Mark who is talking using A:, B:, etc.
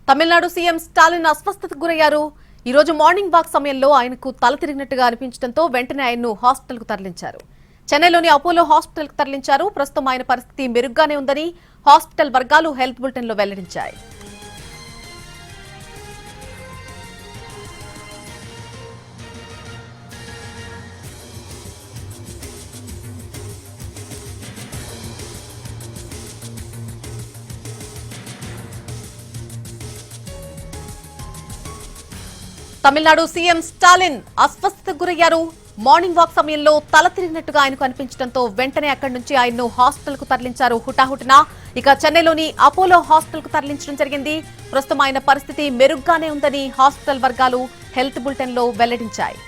A: Tamil Nadu CM Stalin అస్వస్థతకు గురయ్యారు. ఈ రోజు మార్నింగ్ వాక్ సమయంలో ఆయనకు తల తిరిగినట్టుగా అనిపించడంతో వెంటనే ఆయన్ను హాస్పిటల్కు తరలించారు. చెన్నైలోని అపోలో హాస్పిటల్కు తరలించారు. ప్రస్తుతం ఆయన పరిస్థితి మెరుగ్గానే ఉందని హాస్పిటల్ వర్గాలు హెల్త్ బులెటిన్లో వెల్లడించాయి. తమిళనాడు సీఎం స్టాలిన్ అస్వస్థతకు గురయ్యారు. మార్నింగ్ వాక్ సమయంలో తల తిరిగినట్టుగా ఆయనకు అనిపించడంతో వెంటనే అక్కడి నుంచి ఆయన్ను హాస్పిటల్ కు తరలించారు హుటాహుటిన. ఇక చెన్నైలోని అపోలో హాస్పిటల్ కు తరలించడం జరిగింది. ప్రస్తుతం ఆయన పరిస్థితి మెరుగ్గానే ఉందని హాస్పిటల్ వర్గాలు హెల్త్ బులెటిన్ లో వెల్లడించాయి.